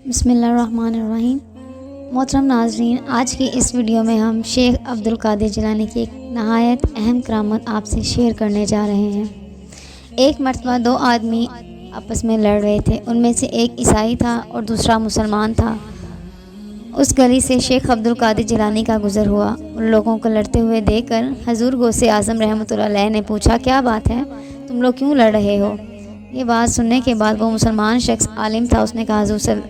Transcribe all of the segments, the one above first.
بسم اللہ الرحمن الرحیم۔ محترم ناظرین، آج کی اس ویڈیو میں ہم شیخ عبدالقادر جیلانی کی ایک نہایت اہم کرامت آپ سے شیئر کرنے جا رہے ہیں۔ ایک مرتبہ دو آدمی آپس میں لڑ رہے تھے۔ ان میں سے ایک عیسائی تھا اور دوسرا مسلمان تھا۔ اس گلی سے شیخ عبدالقادر جیلانی کا گزر ہوا۔ ان لوگوں کو لڑتے ہوئے دیکھ کر حضور غوث اعظم رحمۃ اللہ علیہ نے پوچھا، کیا بات ہے، تم لوگ کیوں لڑ رہے ہو؟ یہ بات سننے کے بعد وہ مسلمان شخص عالم تھا، اس نے کہا،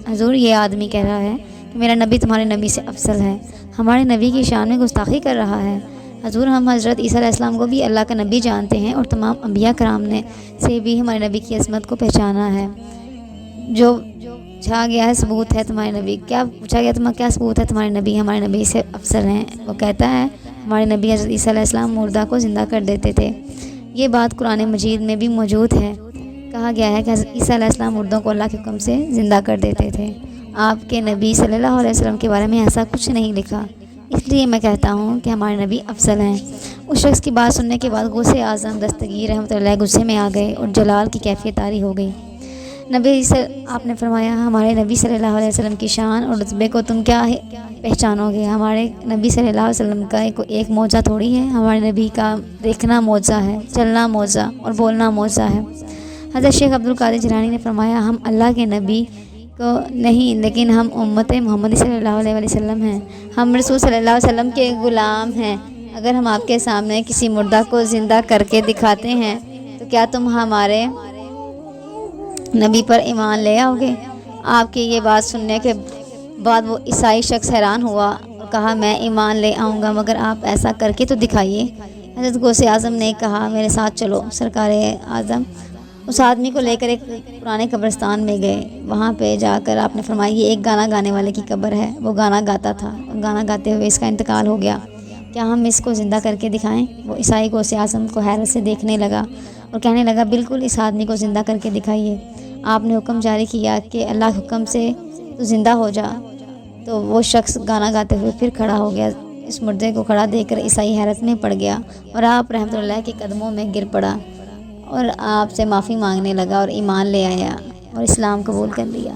حضور یہ آدمی کہہ رہا ہے کہ میرا نبی تمہارے نبی سے افضل ہے، ہمارے نبی کی شان میں گستاخی کر رہا ہے۔ حضور، ہم حضرت عیسیٰ علیہ السلام کو بھی اللہ کا نبی جانتے ہیں اور تمام انبیاء کرام نے سے بھی ہمارے نبی کی عظمت کو پہچانا ہے۔ جو چھا گیا ہے ثبوت ہے تمہارے نبی، کیا پوچھا گیا تمہارا کیا ثبوت ہے تمہارے نبی ہمارے نبی سے افضل ہیں؟ وہ کہتا ہے ہمارے نبی حضرت عیسیٰ علیہ السلام مردہ کو زندہ کر دیتے تھے۔ یہ بات قرآن مجید میں بھی موجود ہے۔ کہا گیا ہے کہ حضرت عیسیٰ علیہ السلام مردوں کو اللہ کے حکم سے زندہ کر دیتے تھے۔ آپ کے نبی صلی اللہ علیہ وسلم کے بارے میں ایسا کچھ نہیں لکھا، اس لیے میں کہتا ہوں کہ ہمارے نبی افضل ہیں۔ اس شخص کی بات سننے کے بعد غوث اعظم دستگیر رحمۃ اللہ علیہ غصے میں آ گئے اور جلال کی کیفیت طاری ہو گئی۔ آپ نے فرمایا، ہمارے نبی صلی اللہ علیہ وسلم کی شان اور رتبے کو تم کیا پہچانو گے؟ ہمارے نبی صلی اللہ علیہ وسلم کا ایک معجزہ تھوڑی ہے، ہمارے نبی کا دیکھنا معجزہ ہے، چلنا معجزہ اور بولنا معجزہ ہے۔ حضرت شیخ عبدالقادر جیلانی نے فرمایا، ہم اللہ کے نبی کو نہیں لیکن ہم امت محمد صلی اللہ علیہ وسلم ہیں، ہم رسول صلی اللہ علیہ وسلم کے غلام ہیں۔ اگر ہم آپ کے سامنے کسی مردہ کو زندہ کر کے دکھاتے ہیں تو کیا تم ہمارے نبی پر ایمان لے آؤ گے؟ آپ کی یہ بات سننے کے بعد وہ عیسائی شخص حیران ہوا اور کہا، میں ایمان لے آؤں گا، مگر آپ ایسا کر کے تو دکھائیے۔ حضرت غوث اعظم نے کہا، میرے ساتھ چلو۔ سرکار اعظم اس آدمی کو لے کر ایک پرانے قبرستان میں گئے۔ وہاں پہ جا کر آپ نے فرمایا، یہ ایک گانا گانے والے کی قبر ہے، وہ گانا گاتا تھا اور گانا گاتے ہوئے اس کا انتقال ہو گیا، کیا ہم اس کو زندہ کر کے دکھائیں؟ وہ عیسائی غوث اعظم کو حیرت سے دیکھنے لگا اور کہنے لگا، بالکل، اس آدمی کو زندہ کر کے دکھائیے۔ آپ نے حکم جاری کیا کہ اللہ کے حکم سے تو زندہ ہو جا۔ تو وہ شخص گانا گاتے ہوئے پھر کھڑا ہو گیا۔ اس مردے کو کھڑا دیکھ کر عیسائی حیرت میں پڑ گیا اور آپ رحمۃ اللہ کے قدموں میں گر پڑا اور آپ سے معافی مانگنے لگا اور ایمان لے آیا اور اسلام قبول کر لیا۔